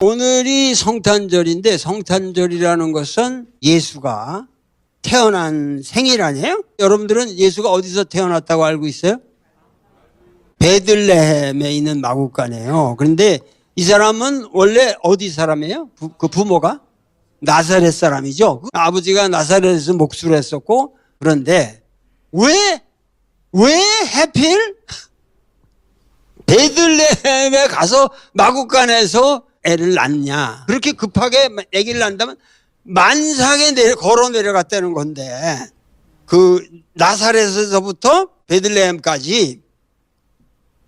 오늘이 성탄절인데 성탄절이라는 것은 예수가 태어난 생일 아니에요? 여러분들은 예수가 어디서 태어났다고 알고 있어요? 베들레헴에 있는 마구간이에요. 그런데 이 사람은 원래 어디 사람이에요? 그 부모가? 나사렛 사람이죠. 아버지가 나사렛에서 목수를 했었고, 그런데 왜 하필 베들레헴에 가서 마구간에서 애를 낳냐. 그렇게 급하게 아기를 낳는다면 만삭에 걸어 내려갔다는 건데, 그 나사렛에서부터 베들레헴까지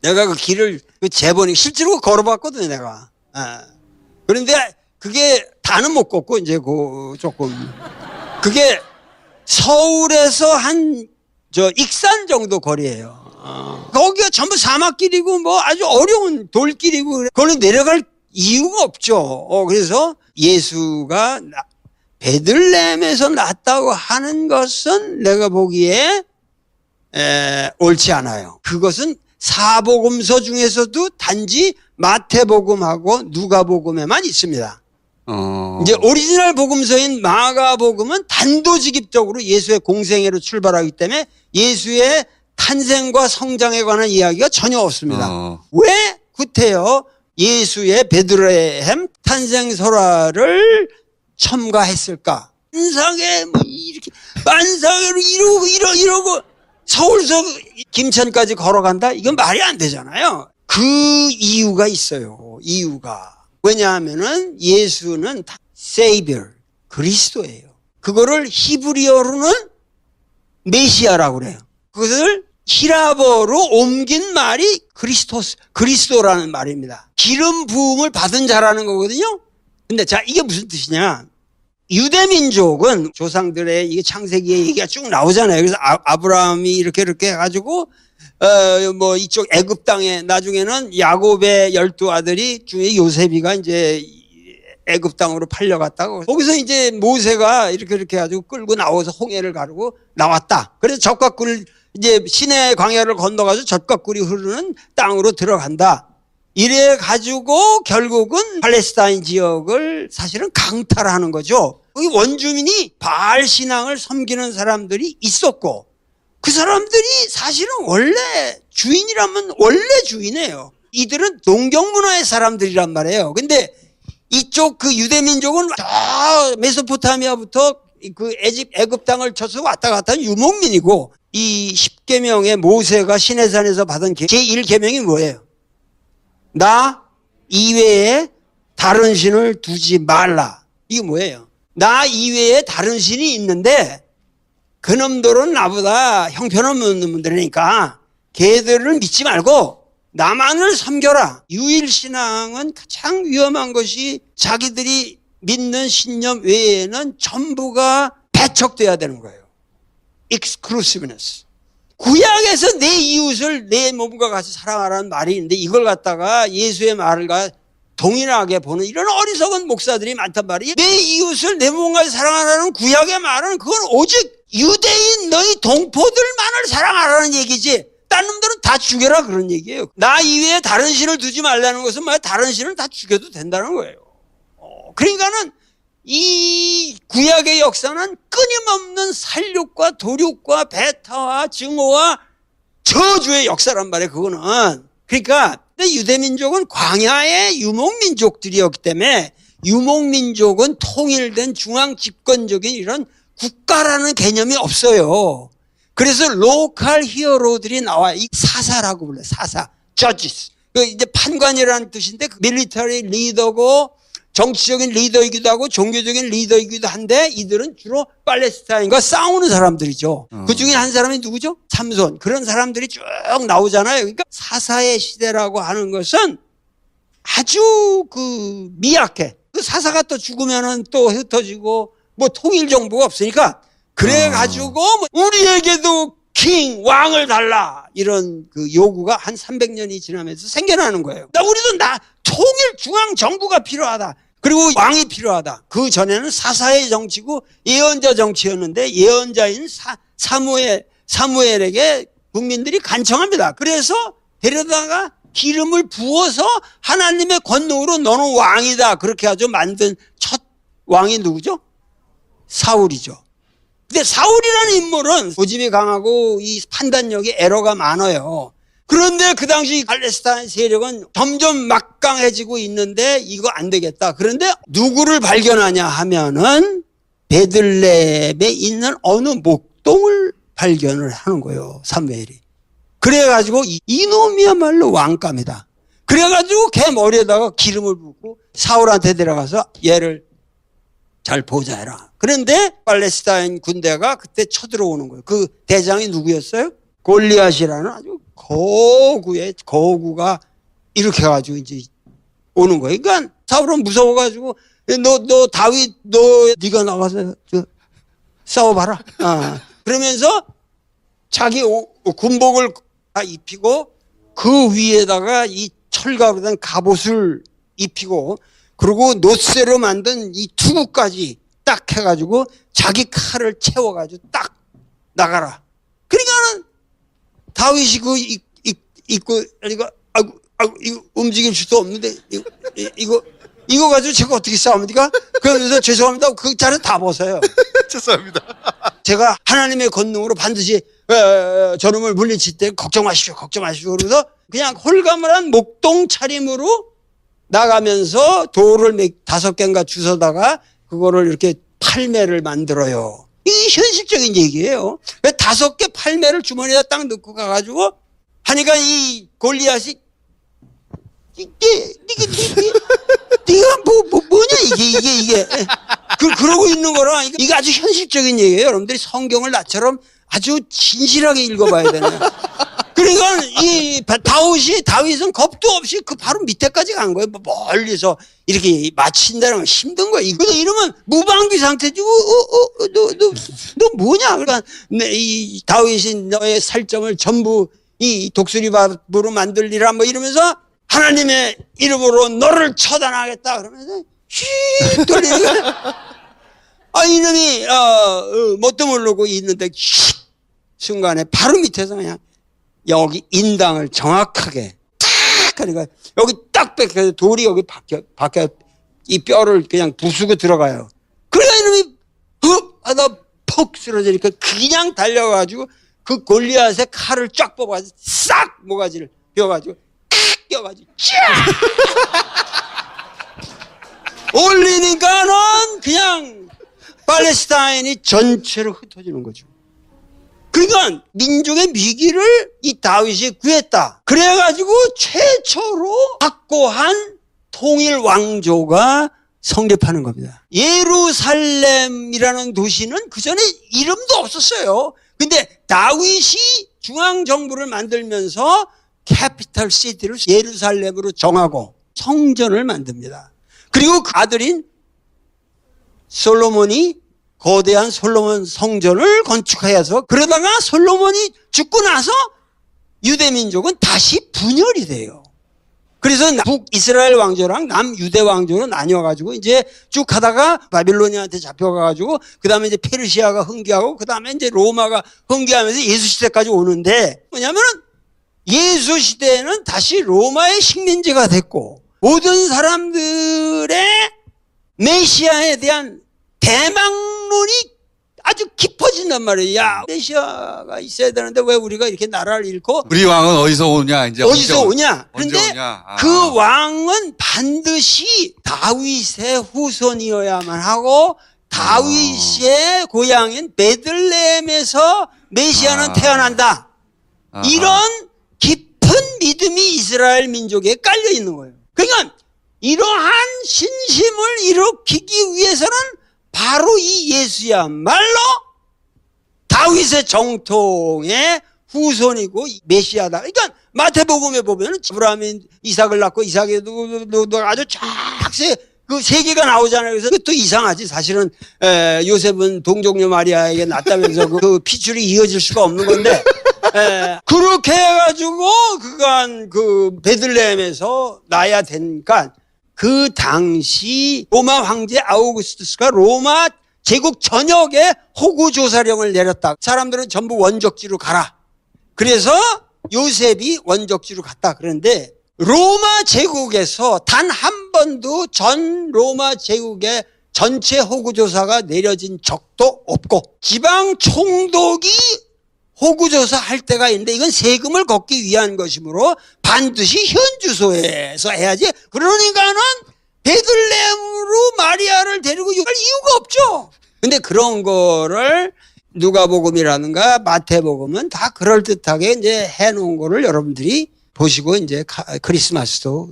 내가 그 길을 재보니 실제로 걸어봤거든요, 내가. 그런데 그게 다는 못 걷고 이제 조금 그게 서울에서 한 익산 정도 거리예요. 거기가 전부 사막길이고 뭐 아주 어려운 돌길이고 그걸로 내려갈 이유가 없죠. 그래서 예수가 베들레헴에서 낳았다고 하는 것은 내가 보기에 옳지 않아요. 그것은 사복음서 중에서도 단지 마태복음하고 누가복음에만 있습니다. 이제 오리지널 복음서인 마가복음은 단도직입적으로 예수의 공생애로 출발하기 때문에 예수의 탄생과 성장에 관한 이야기가 전혀 없습니다. 왜 구태여 예수의 베들레헴 탄생 설화를 첨가했을까? 만상으로 이러고 서울서 김천까지 걸어간다? 이건 말이 안 되잖아요. 그 이유가 있어요. 이유가. 왜냐하면은 예수는 Savior, 그리스도예요. 그거를 히브리어로는 메시아라고 그래요. 그것을 히라버로 옮긴 말이 그리스도라는 말입니다. 기름 부음을 받은 자라는 거거든요. 근데 자, 이게 무슨 뜻이냐? 유대민족은 조상들의 이게 창세기에 얘기가 쭉 나오잖아요. 그래서 아브라함이 이렇게 해가지고 뭐 이쪽 애굽 땅에 나중에는 야곱의 12아들이 중에 요셉이가 이제 애굽 땅으로 팔려갔다고. 거기서 이제 모세가 이렇게 해가지고 끌고 나와서 홍해를 가르고 나왔다. 그래서 젖과 꿀 이제 시내 광야를 건너가서 젖과 꿀이 흐르는 땅으로 들어간다. 이래 가지고 결국은 팔레스타인 지역을 사실은 강탈하는 거죠. 거기 원주민이 바알 신앙을 섬기는 사람들이 있었고, 그 사람들이 사실은 원래 주인이라면 원래 주인이에요. 이들은 농경 문화의 사람들이란 말이에요. 근데 이쪽 그 유대민족은 저 메소포타미아부터 그 애굽 땅을 쳐서 왔다 갔다 하는 유목민이고, 이 10계명의 모세가 시내산에서 받은 제1계명이 뭐예요? 나 이외에 다른 신을 두지 말라. 이게 뭐예요? 나 이외에 다른 신이 있는데 그놈들은 나보다 형편없는 놈들이니까 걔들을 믿지 말고 나만을 섬겨라. 유일신앙은 가장 위험한 것이 자기들이 믿는 신념 외에는 전부가 배척돼야 되는 거예요. exclusiveness. 구약에서 내 이웃을 내 몸과 같이 사랑하라는 말이 있는데 이걸 갖다가 예수의 말을 동일하게 보는 이런 어리석은 목사들이 많단 말이에요. 내 이웃을 내 몸과 같이 사랑하라는 구약의 말은 그건 오직 유대인 너희 동포들만을 사랑하라는 얘기지 딴 놈들은 다 죽여라 그런 얘기예요. 나 이외에 다른 신을 두지 말라는 것은 다른 신을 다 죽여도 된다는 거예요. 그러니까는 이 구약의 역사는 끊임없는 살육과 도륙과 배타와 증오와 저주의 역사란 말이에요. 그거는. 그러니까 유대민족은 광야의 유목민족들이었기 때문에 유목민족은 통일된 중앙집권적인 이런 국가라는 개념이 없어요. 그래서 로컬 히어로들이 나와. 이 사사라고 불러요. 사사. judges. 그 이제 판관이라는 뜻인데 밀리터리 리더고 정치적인 리더이기도 하고 종교적인 리더이기도 한데 이들은 주로 팔레스타인과 싸우는 사람들이죠. 그 중에 한 사람이 누구죠? 삼손. 그런 사람들이 쭉 나오잖아요. 그러니까 사사의 시대라고 하는 것은 아주 미약해. 그 사사가 또 죽으면은 또 흩어지고 뭐 통일 정부가 없으니까 그래가지고 우리에게도 왕을 달라 이런 그 요구가 한 300년이 지나면서 생겨나는 거예요. 우리도 통일 중앙 정부가 필요하다. 그리고 왕이 필요하다. 그 전에는 사사의 정치고 예언자 정치였는데 예언자인 사무엘에게 국민들이 간청합니다. 그래서 데려다가 기름을 부어서 하나님의 권능으로 너는 왕이다 그렇게 아주 만든 첫 왕이 누구죠? 사울이죠. 근데 사울이라는 인물은 고집이 강하고 이 판단력이 에러가 많아요. 그런데 그 당시 팔레스타인 세력은 점점 막강해지고 있는데 이거 안 되겠다. 그런데 누구를 발견하냐 하면은 베들레헴에 있는 어느 목동을 발견을 하는 거예요. 사무엘이. 그래가지고 이놈이야말로 왕감이다. 그래가지고 걔 머리에다가 기름을 붓고 사울한테 데려가서 얘를 잘 보좌해라. 그런데 팔레스타인 군대가 그때 쳐들어오는 거예요. 그 대장이 누구였어요? 골리앗이라는 아주 거구의 거구가 이렇게 해가지고 이제 오는 거예요. 그러니까 사울은 무서워가지고 너 다윗 네가 나가서 싸워봐라. 그러면서 자기 군복을 다 입히고 그 위에다가 이 철갑으로 된 갑옷을 입히고 그리고 노쇠로 만든 이 투구까지 딱 해가지고 자기 칼을 채워가지고 딱 나가라. 그러니까는 다윗이 그 입고 그러니까 아이고 이거 움직일 수도 없는데 이거 가지고 제가 어떻게 싸웁니까? 그러면서 죄송합니다. 그 자를 다 벗어요. 죄송합니다. 제가 하나님의 권능으로 반드시 저놈을 물리칠 때 걱정 마십시오. 그러면서 그냥 홀가분한 목동 차림으로 나가면서 돌을 5개인가 주워다가 그거를 이렇게 팔매를 만들어요. 이게 현실적인 얘기예요. 5개 팔매를 주머니에다 딱 넣고 가가지고 하니까 이 골리앗이 네가 뭐냐 이게 그러고 있는 거라 이게 아주 현실적인 얘기예요. 여러분들이 성경을 나처럼 아주 진실하게 읽어봐야 되네요. 그러니까 이 다윗은 겁도 없이 그 바로 밑에까지 간 거예요. 멀리서 이렇게 맞힌다는 건 힘든 거예요. 이러면 무방비 상태지. 너 뭐냐? 그러니까 이 다윗이 너의 살점을 전부 이 독수리밥으로 만들리라 뭐 이러면서 하나님의 이름으로 너를 처단하겠다 그러면서 휙 돌리니까 이놈이 뭣도 모르고 있는데 순간에 바로 밑에서 그냥 여기 인당을 정확하게 딱 하니까 여기 딱 뺏겨서 돌이 여기 박혀 이 뼈를 그냥 부수고 들어가요. 그러니까 이놈이 하다 퍽 쓰러지니까 그냥 달려가지고 그 골리앗의 칼을 쫙 뽑아가지고 싹 모가지를 뼈가지고 껴가지고 쫙 올리니까는 그냥 팔레스타인이 전체로 흩어지는 거죠. 그러니까 민족의 위기를 이 다윗이 구했다. 그래가지고 최초로 확고한 통일 왕조가 성립하는 겁니다. 예루살렘이라는 도시는 그전에 이름도 없었어요. 근데 다윗이 중앙정부를 만들면서 캐피털 시티를 예루살렘으로 정하고 성전을 만듭니다. 그리고 그 아들인 솔로몬이 거대한 솔로몬 성전을 건축하여서 그러다가 솔로몬이 죽고 나서 유대민족은 다시 분열이 돼요. 그래서 북이스라엘 왕조랑 남유대 왕조로 나뉘어가지고 이제 쭉 가다가 바빌로니아한테 잡혀가가지고 그 다음에 이제 페르시아가 흥기하고 그 다음에 이제 로마가 흥기하면서 예수 시대까지 오는데 뭐냐면은 예수 시대에는 다시 로마의 식민지가 됐고 모든 사람들의 메시아에 대한 대망론이 아주 깊어진단 말이에요. 야, 메시아가 있어야 되는데 왜 우리가 이렇게 나라를 잃고 우리 왕은 어디서 오냐 이제 어디서 오냐? 그런데 오냐? 그 왕은 반드시 다윗의 후손이어야만 하고 다윗의 고향인 베들레헴에서 메시아는 태어난다. 이런 깊은 믿음이 이스라엘 민족에 깔려 있는 거예요. 그러니까 이러한 신심을 일으키기 위해서는 바로 이 예수야말로 다윗의 정통의 후손이고 메시아다. 그러니까 마태복음에 보면 아브라함이 이삭을 낳고 이삭에도 아주 쫙세 그 세 개가 나오잖아요. 그래서 그것도 이상하지. 사실은 요셉은 동정녀 마리아에게 낳았다면서 그 피줄이 이어질 수가 없는 건데 그렇게 해가지고 그간 그 베들레헴에서 나야 되니까 그 당시 로마 황제 아우구스투스가 로마 제국 전역에 호구조사령을 내렸다. 사람들은 전부 원적지로 가라. 그래서 요셉이 원적지로 갔다. 그런데 로마 제국에서 단 한 번도 전 로마 제국의 전체 호구조사가 내려진 적도 없고, 지방 총독이 호구조사 할 때가 있는데 이건 세금을 걷기 위한 것이므로 반드시 현 주소에서 해야지. 그러니까는 베들레헴으로 마리아를 데리고 갈 이유가 없죠. 근데 그런 거를 누가복음이라든가 마태복음은 다 그럴듯하게 이제 해놓은 거를 여러분들이 보시고 이제 크리스마스도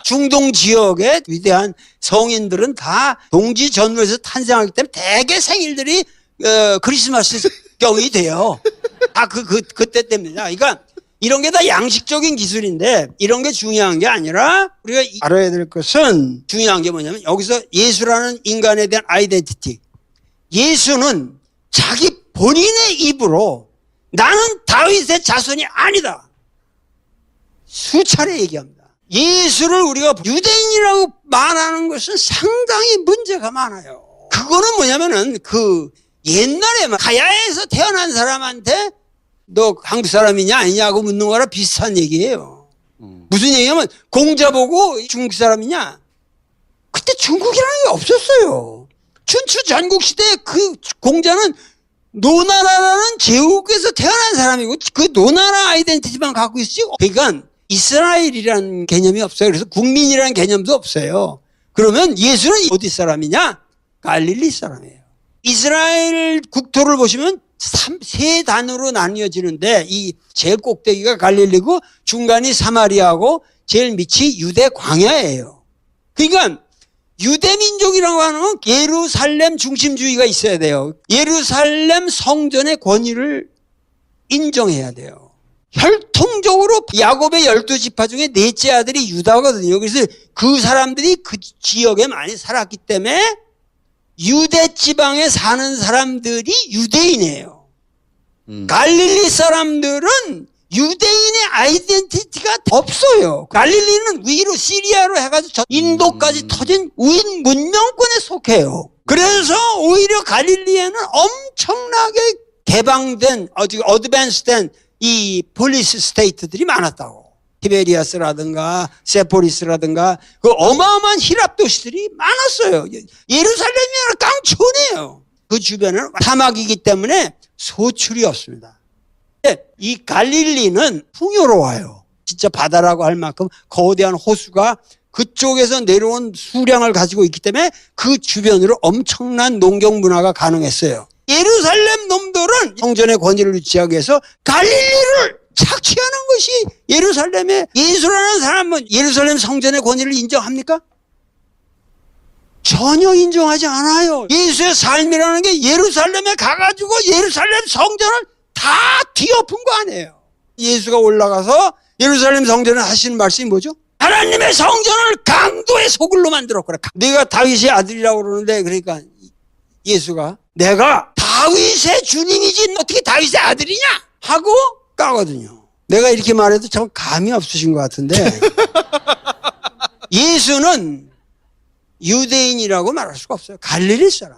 중동 지역의 위대한 성인들은 다 동지 전후에서 탄생하기 때문에 대개 생일들이 크리스마스경이 돼요. 그때 때문이다. 그러니까 이런 게 다 양식적인 기술인데 이런 게 중요한 게 아니라 우리가 알아야 될 것은, 중요한 게 뭐냐면 여기서 예수라는 인간에 대한 아이덴티티. 예수는 자기 본인의 입으로 나는 다윗의 자손이 아니다. 수차례 얘기합니다. 예수를 우리가 유대인이라고 말하는 것은 상당히 문제가 많아요. 그거는 뭐냐면은 옛날에 가야에서 태어난 사람한테 너 한국 사람이냐 아니냐고 묻는 거랑 비슷한 얘기예요. 무슨 얘기냐면 공자 보고 중국 사람이냐? 그때 중국이라는 게 없었어요. 춘추 전국시대에 그 공자는 노나라라는 제국에서 태어난 사람이고 그 노나라 아이덴티티만 갖고 있지. 그러니까 이스라엘이라는 개념이 없어요. 그래서 국민이라는 개념도 없어요. 그러면 예수는 어디 사람이냐? 갈릴리 사람이에요. 이스라엘 국토를 보시면 세 단으로 나뉘어지는데 이 제일 꼭대기가 갈릴리고 중간이 사마리아고 제일 밑이 유대 광야예요. 그러니까 유대민족이라고 하는 건 예루살렘 중심주의가 있어야 돼요. 예루살렘 성전의 권위를 인정해야 돼요. 혈통적으로 야곱의 12지파 중에 넷째 아들이 유다거든요. 그래서 그 사람들이 그 지역에 많이 살았기 때문에 유대 지방에 사는 사람들이 유대인이에요. 갈릴리 사람들은 유대인의 아이덴티티가 없어요. 갈릴리는 위로 시리아로 해가지고 저 인도까지 터진 우인 문명권에 속해요. 그래서 오히려 갈릴리에는 엄청나게 개방된 어드밴스된 이 폴리스 스테이트들이 많았다고. 티베리아스라든가 세포리스라든가 그 어마어마한 히랍 도시들이 많았어요. 예루살렘이 깡촌이에요. 그 주변은 사막이기 때문에 소출이 없습니다. 이 갈릴리는 풍요로워요. 진짜 바다라고 할 만큼 거대한 호수가 그쪽에서 내려온 수량을 가지고 있기 때문에 그 주변으로 엄청난 농경 문화가 가능했어요. 예루살렘 놈들은 성전의 권위를 유지하기 위해서 갈릴리를 착취하는 것이 예루살렘의, 예수라는 사람은 예루살렘 성전의 권위를 인정합니까? 전혀 인정하지 않아요. 예수의 삶이라는 게 예루살렘에 가가지고 예루살렘 성전을 다 뒤엎은 거 아니에요. 예수가 올라가서 예루살렘 성전에 하시는 말씀이 뭐죠? 하나님의 성전을 강도의 소굴로 만들었구나. 내가 다윗의 아들이라고 그러는데, 그러니까 예수가 내가 다윗의 주님이지 어떻게 다윗의 아들이냐 하고 까거든요. 내가 이렇게 말해도 참 감이 없으신 것 같은데 예수는 유대인이라고 말할 수가 없어요. 갈릴리 사람.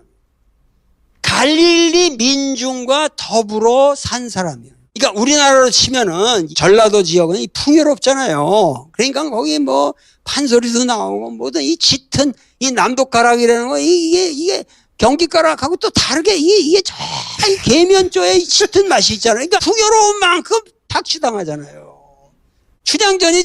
갈릴리 민중과 더불어 산 사람이에요. 그러니까 우리나라로 치면은 전라도 지역은 풍요롭잖아요. 그러니까 거기 뭐 판소리도 나오고 뭐든 이 짙은 이 남독가락이라는 거 이게 경기가락하고 또 다르게 이게 저 계면조의 짙은 맛이 있잖아요. 그러니까 풍요로운 만큼 착취당하잖아요. 춘향전이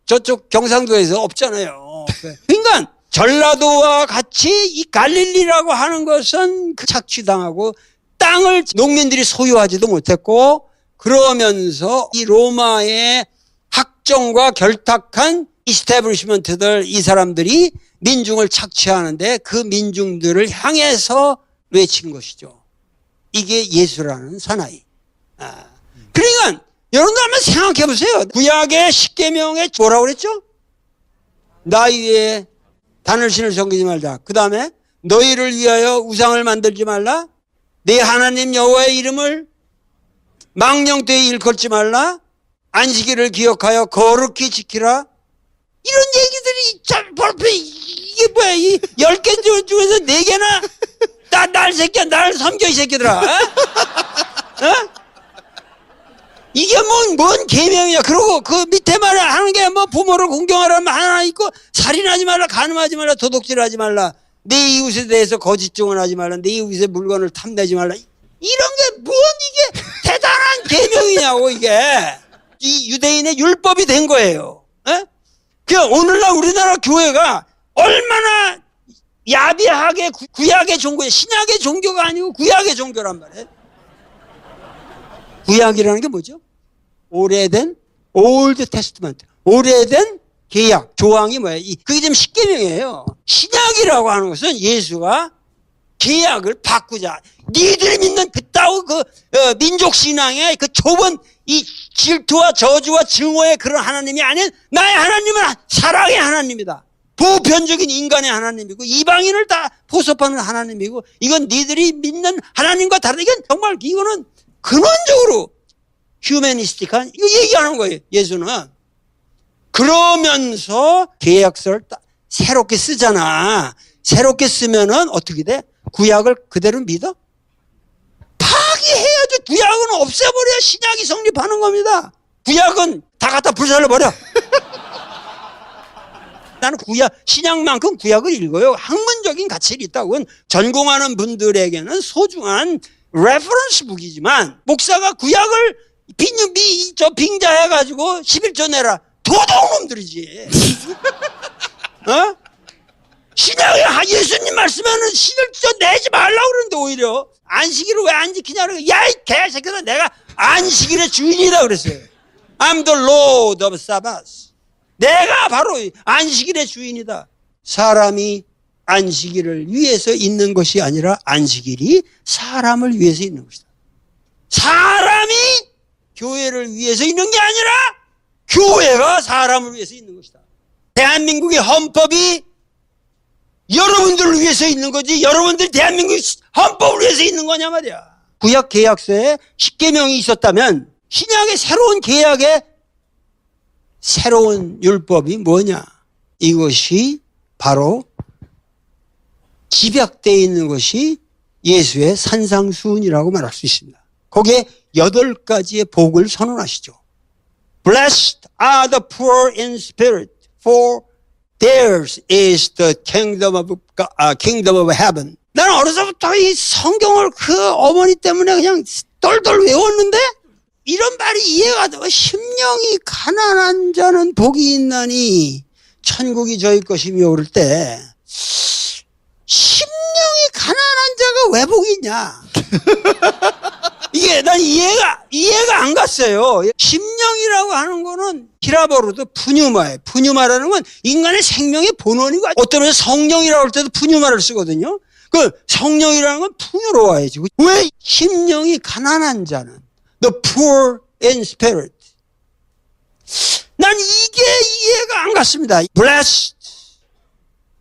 저쪽 경상도에서 없잖아요. 그러니까 전라도와 같이 이 갈릴리라고 하는 것은 착취당하고 땅을 농민들이 소유하지도 못했고, 그러면서 이 로마의 학정과 결탁한 이스태블리시먼트들, 이 사람들이 민중을 착취하는데 그 민중들을 향해서 외친 것이죠. 이게 예수라는 사나이. 그러니까 여러분들 한번 생각해 보세요. 구약의 십계명에 뭐라고 그랬죠? 나 위에 다늘신을 섬기지 말자. 그 다음에 너희를 위하여 우상을 만들지 말라. 내 하나님 여호와의 이름을 망령되이 일컫지 말라. 안식일을 기억하여 거룩히 지키라. 이런 얘기들이 참 벌써 이게 뭐야? 이 10개 중에서 4개나 날 새끼야, 날 섬겨 이 새끼들아. 어? 이게 뭔 계명이야. 그리고 그 밑에 말을 하는 게 뭐 부모를 공경하라면 하나 있고 살인하지 말라, 간음하지 말라, 도둑질하지 말라, 내 이웃에 대해서 거짓 증언하지 말라, 내 이웃의 물건을 탐내지 말라. 이런 게 뭔 이게 대단한 계명이냐고. 이게 이 유대인의 율법이 된 거예요. 에? 그러니까 오늘날 우리나라 교회가 얼마나 야비하게 구약의 종교에, 신약의 종교가 아니고 구약의 종교란 말이에요. 구약이라는 게 뭐죠? 오래된 올드 테스트먼트, 오래된 계약 조항이 뭐예요? 그게 지금 십계명이에요. 신약이라고 하는 것은 예수가 계약을 바꾸자. 니들이 믿는 그따위 민족 신앙의 그 좁은 이 질투와 저주와 증오의 그런 하나님이 아닌 나의 하나님은 사랑의 하나님이다. 보편적인 인간의 하나님이고 이방인을 다 포섭하는 하나님이고, 이건 니들이 믿는 하나님과 다르다. 이건 정말 이거는 근원적으로 휴머니스틱한 이거 얘기하는 거예요. 예수는. 그러면서 계약서를 새롭게 쓰잖아. 새롭게 쓰면은 어떻게 돼? 구약을 그대로 믿어? 파기해야죠. 구약은 없애버려야 신약이 성립하는 겁니다. 구약은 다 갖다 불살라버려. 나는 신약만큼 구약을 읽어요. 학문적인 가치가 있다고. 그건 전공하는 분들에게는 소중한 레퍼런스 북이지만, 목사가 구약을 빙자해가지고 11조 내라. 도둑놈들이지. 어? 신약에 예수님 말씀에는 11조 내지 말라고 그러는데 오히려 안식일을 왜 안 지키냐고. 야, 이 개새끼들, 내가 안식일의 주인이다 그랬어요. I'm the Lord of Sabbath. 내가 바로 안식일의 주인이다. 사람이 안식일을 위해서 있는 것이 아니라 안식일이 사람을 위해서 있는 것이다. 사람이 교회를 위해서 있는 게 아니라 교회가 사람을 위해서 있는 것이다. 대한민국의 헌법이 여러분들을 위해서 있는 거지, 여러분들이 대한민국 헌법을 위해서 있는 거냐 말이야. 구약 계약서에 십계명이 있었다면 신약의 새로운 계약의 새로운 율법이 뭐냐? 이것이 바로 집약되어 있는 것이 예수의 산상수훈이라고 말할 수 있습니다. 거기에 8가지의 복을 선언하시죠. Blessed are the poor in spirit, for theirs is the kingdom of heaven. 나는 어려서부터 이 성경을 그 어머니 때문에 그냥 똘똘 외웠는데 이런 말이 이해가 돼. 심령이 가난한 자는 복이 있나니 천국이 저희 것이며 그럴 때, 심령이 가난한 자가 왜 복이 있냐? 이게 난 이해가 안 갔어요. 심령이라고 하는 거는 히라버로도 푸뉴마예요. 푸뉴마라는 건 인간의 생명의 본원이고, 어떤 면에서 성령이라고 할 때도 푸뉴마를 쓰거든요. 그 성령이라는 건 풍요로 와야지. 왜 심령이 가난한 자는 the poor in spirit. 난 이게 이해가 안 갔습니다. Blessed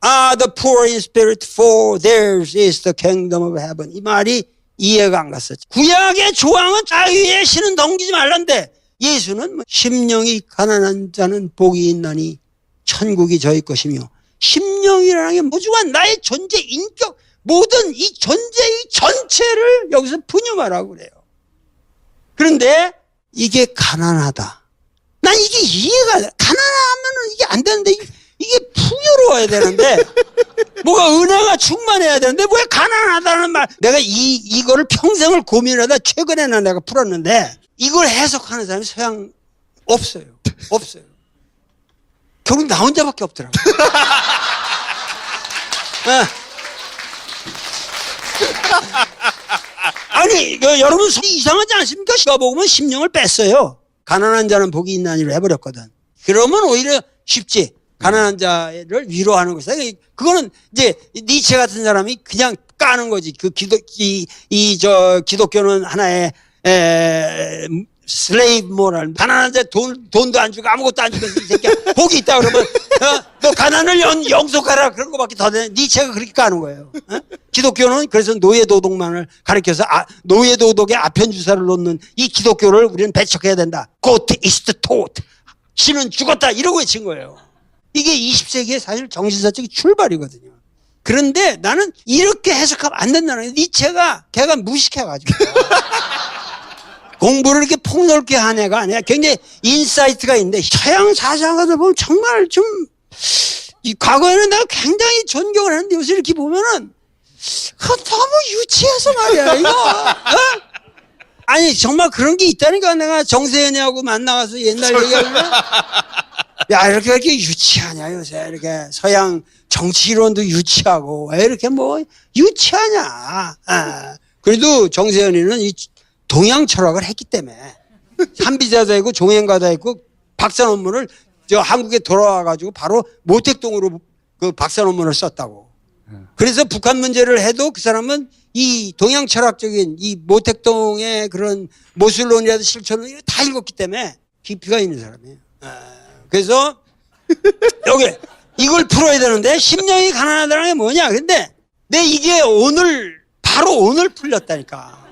are the poor in spirit, for theirs is the kingdom of heaven. 이 말이 이해가 안 갔었죠. 구약의 조항은 자유에 신은 덩기지 말란데, 예수는 심령이 가난한 자는 복이 있나니 천국이 저희 것이며, 심령이라는 게 무중한 나의 존재, 인격, 모든 이 존재의 전체를 여기서 푸뉴마라고 그래요. 그런데 이게 가난하다. 난 이게 이해가, 가난하면은 이게 안 되는데, 이게 풍요로워야 되는데, 뭐가 은혜가 충만해야 되는데, 왜 가난하다는 말. 내가 이거를 평생을 고민하다 최근에는 내가 풀었는데, 이걸 해석하는 사람이 서양 없어요. 없어요. 결국 나 혼자밖에 없더라고요. 네. 아니, 여러분 이상하지 않습니까? 시가복음은 심령을 뺐어요. 가난한 자는 복이 있나니로 해버렸거든. 그러면 오히려 쉽지. 가난한 자를 위로하는 것이다. 그거는 이제 니체 같은 사람이 그냥 까는 거지. 기독교는 하나의 슬레이브 모랄. 가난한 자 돈도 안 주고 아무것도 안 주고 이 새끼야 복이 있다 그러면 너 가난을 영속하라 그런 거밖에 더 돼. 니체가 그렇게 까는 거예요. 기독교는 그래서 노예도덕만을 가르쳐서 노예도덕에 아편주사를 놓는 이 기독교를 우리는 배척해야 된다. Gott ist tot. 신은 죽었다 이러고 외친 거예요. 이게 20세기의 사실 정신사적인 출발이거든요. 그런데 나는 이렇게 해석하면 안 된다는 게, 니체가 걔가 무식해가지고 공부를 이렇게 폭넓게 한 애가 아니야. 굉장히 인사이트가 있는데 서양 사상가들 보면 정말 좀 이 과거에는 내가 굉장히 존경을 했는데 요새 이렇게 보면은 너무 유치해서 말이야 이거. 어? 아니 정말 그런 게 있다니까. 내가 정세현이하고 만나가서 옛날 얘기하면 야 이렇게 유치하냐 요새 이렇게 서양 정치론도 유치하고 왜 이렇게 뭐 유치하냐. 그래도 정세현이는 이 동양 철학을 했기 때문에 산비자도 했고 종행가도 했고 박사 논문을 저 한국에 돌아와가지고 바로 모택동으로 그 박사 논문을 썼다고. 그래서 북한 문제를 해도 그 사람은 이 동양 철학적인 이 모택동의 그런 모술론이라도 실천을 다 읽었기 때문에 깊이가 있는 사람이에요. 그래서 여기 이걸 풀어야 되는데 심령이 가난하다는 게 뭐냐. 근데 내 이게 오늘 바로 오늘 풀렸다니까.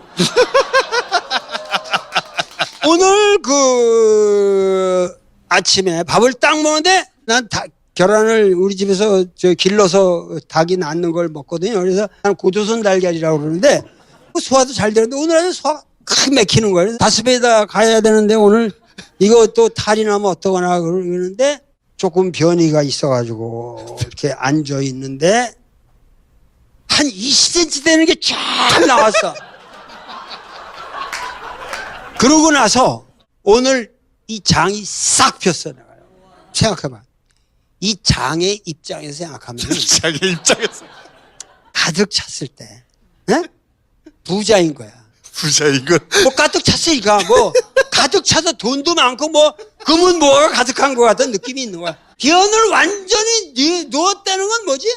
오늘 그 아침에 밥을 딱 먹는데 난 계란을 우리 집에서 저 길러서 닭이 낳는 걸 먹거든요. 그래서 난 고조선 달걀이라고 그러는데 소화도 잘 되는데 오늘 아주 소화 크 맥히는 거예요. 다스베이다 가야 되는데 오늘 이거 또 탈이 나면 어떡하나 그러는데 조금 변이가 있어가지고 이렇게 앉아 있는데 한 20cm 되는 게 쫙 나왔어. 그러고 나서 오늘 이 장이 싹 폈어. 내가요. 생각해봐. 이 장의 입장에서 생각하면 장의 입장에서 가득 찼을 때 에? 부자인 거야. 부자인 거. 뭐 가득 찼으니까 뭐 가득 차서 돈도 많고 뭐 금은 뭐가 가득한 것 같은 느낌이 있는 거야. 변을 완전히 누웠다는 건 뭐지?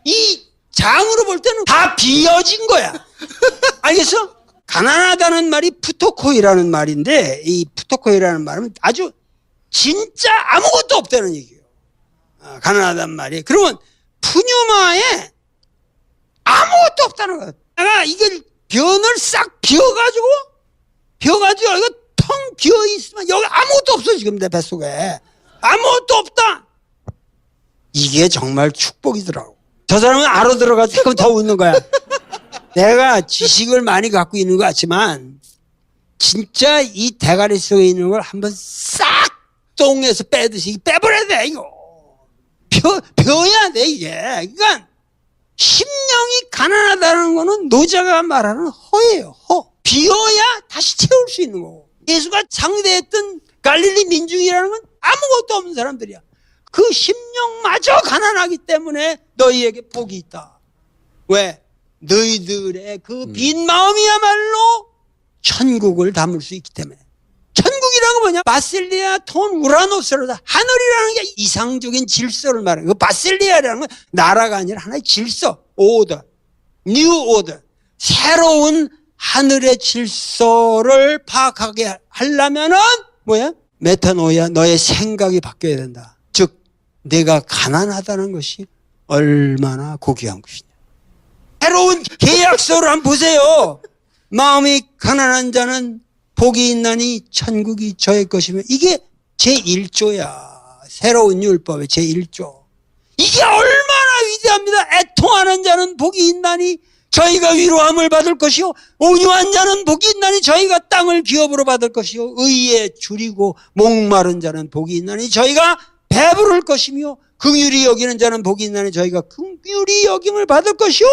이 장으로 볼 때는 다 비어진 거야. 알겠어? 가난하다는 말이 푸토코이라는 말인데 이 푸토코이라는 말은 아주 진짜 아무것도 없다는 얘기예요. 가난하다는 말이. 그러면 푸뉴마에 아무것도 없다는 거야. 내가 이걸 변을 싹 비워가지고 이거 텅 비어있으면 여기 아무것도 없어. 지금 내 뱃속에 아무것도 없다. 이게 정말 축복이더라고. 저 사람은 알아들어가지고 조금 더 웃는 거야. 내가 지식을 많이 갖고 있는 것 같지만 진짜 이 대가리 속에 있는 걸 한번 싹 똥에서 빼듯이 빼버려야 돼. 이거 벼야 돼 이게. 그러니까 심령이 가난하다는 거는 노자가 말하는 허예요. 허. 비어야 다시 채울 수 있는 거고. 예수가 상대했던 갈릴리 민중이라는 건 아무것도 없는 사람들이야. 그 심령마저 가난하기 때문에 너희에게 복이 있다. 왜? 너희들의 그 빈 마음이야말로 천국을 담을 수 있기 때문에. 천국이라는 건 뭐냐? 바실리아 톤 우라노스로다. 하늘이라는 게 이상적인 질서를 말하는. 그 바실리아라는 건 나라가 아니라 하나의 질서, 오더, 뉴 오더. 새로운 하늘의 질서를 파악하게 하려면은 뭐야? 메타노이아, 너의 생각이 바뀌어야 된다. 즉 내가 가난하다는 것이 얼마나 고귀한 것이냐. 새로운 계약서를 한번 보세요. 마음이 가난한 자는 복이 있나니 천국이 저의 것이며. 이게 제1조야. 새로운 율법의 제1조. 이게 얼마나 위대합니다. 애통하는 자는 복이 있나니 저희가 위로함을 받을 것이요 온유한 자는 복이 있나니 저희가 땅을 기업으로 받을 것이요 의에 줄이고 목마른 자는 복이 있나니 저희가 배부를 것이며 긍휼히 여기는 자는 복이 있나니 저희가 긍휼히 여김을 받을 것이요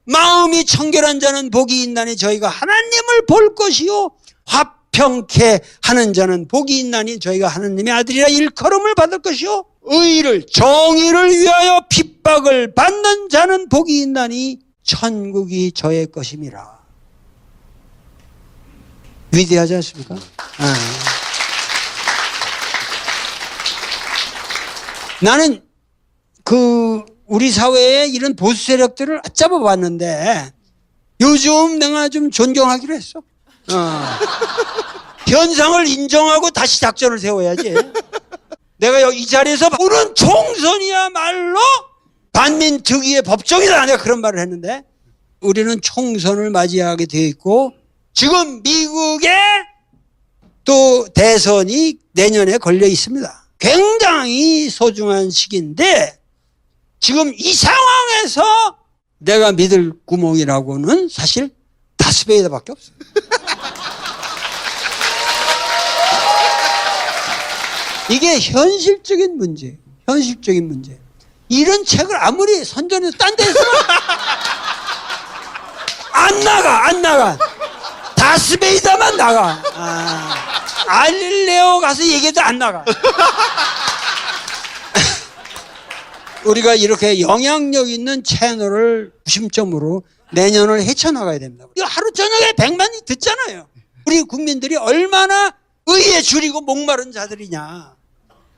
마음이 청결한 자는 복이 있나니 저희가 하나님을 볼 것이요 화평케 하는 자는 복이 있나니 저희가 하나님의 아들이라 일컬음을 받을 것이요 의를 정의를 위하여 핍박을 받는 자는 복이 있나니 천국이 저의 것임이라. 위대하지 않습니까? 나는 우리 사회에 이런 보수 세력들을 잡아봤는데 요즘 내가 좀 존경하기로 했어. 현상을 인정하고 다시 작전을 세워야지. 내가 이 자리에서 오는 총선이야말로 반민특위의 법정이다. 내가 그런 말을 했는데 우리는 총선을 맞이하게 되어 있고 지금 미국에 또 대선이 내년에 걸려 있습니다. 굉장히 소중한 시기인데 지금 이 상황에서 내가 믿을 구멍이라고는 사실 다스베이다밖에 없어요. 이게 현실적인 문제예요. 현실적인 문제. 이런 책을 아무리 선전해서 딴 데서 안 나가. 다스베이다만 나가. 알릴레오 가서 얘기해도 안 나가. 우리가 이렇게 영향력 있는 채널을 중심점으로 내년을 헤쳐나가야 됩니다. 이거 하루 저녁에 100만이 듣잖아요. 우리 국민들이 얼마나 의에 줄이고 목마른 자들이냐.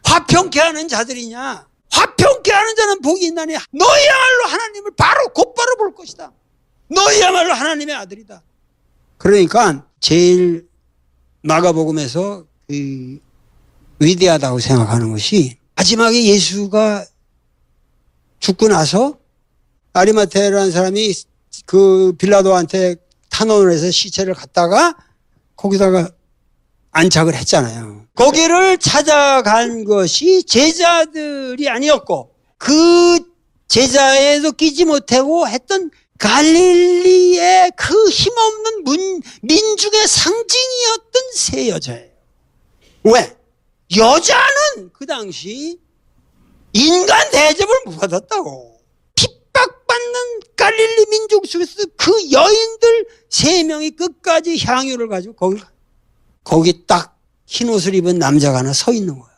화평케 하는 자들이냐. 화평케 하는 자는 복이 있나니 너희야말로 하나님을 곧바로 볼 것이다. 너희야말로 하나님의 아들이다. 그러니까 제일 마가복음에서 위대하다고 생각하는 것이 마지막에 예수가 죽고 나서 아리마테라는 사람이 그 빌라도한테 탄원을 해서 시체를 갖다가 거기다가 안착을 했잖아요. 거기를 찾아간 것이 제자들이 아니었고 그 제자에도 끼지 못하고 했던 갈릴리의 그 힘없는 민중의 상징이었던 세 여자예요. 왜? 여자는 그 당시 인간 대접을 못 받았다고. 핍박받는 갈릴리 민족 속에서 그 여인들 3명이 끝까지 향유를 가지고 거기 딱 흰옷을 입은 남자가 하나 서 있는 거예요.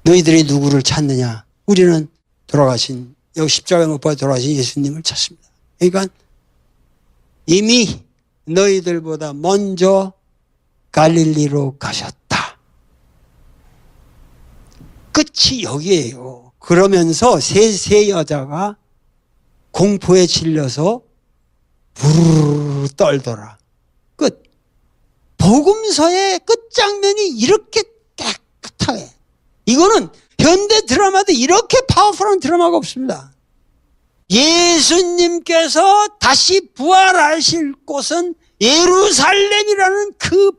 너희들이 누구를 찾느냐? 우리는 돌아가신, 여기 십자가에 못 박혀 돌아가신 예수님을 찾습니다. 그러니까 이미 너희들보다 먼저 갈릴리로 가셨다. 끝이 여기에요. 그러면서 세 여자가 공포에 질려서 부르르 떨더라. 끝. 복음서의 끝장면이 이렇게 깨끗하게. 이거는 현대 드라마도 이렇게 파워풀한 드라마가 없습니다. 예수님께서 다시 부활하실 곳은 예루살렘이라는 그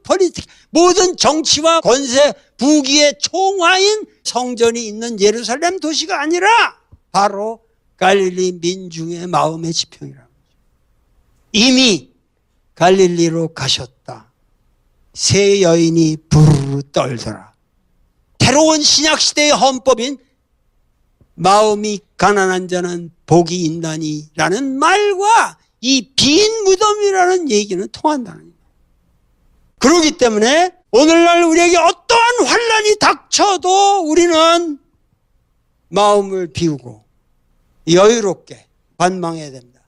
모든 정치와 권세, 부귀의 총화인 성전이 있는 예루살렘 도시가 아니라 바로 갈릴리 민중의 마음의 지평이라는 거죠. 이미 갈릴리로 가셨다. 세 여인이 부르르 떨더라. 새로운 신약시대의 헌법인 마음이 가난한 자는 복이 있나니 라는 말과 이 빈 무덤이라는 얘기는 통한다는 거예요. 그렇기 때문에 오늘날 우리에게 어떠한 환난이 닥쳐도 우리는 마음을 비우고 여유롭게 관망해야 됩니다.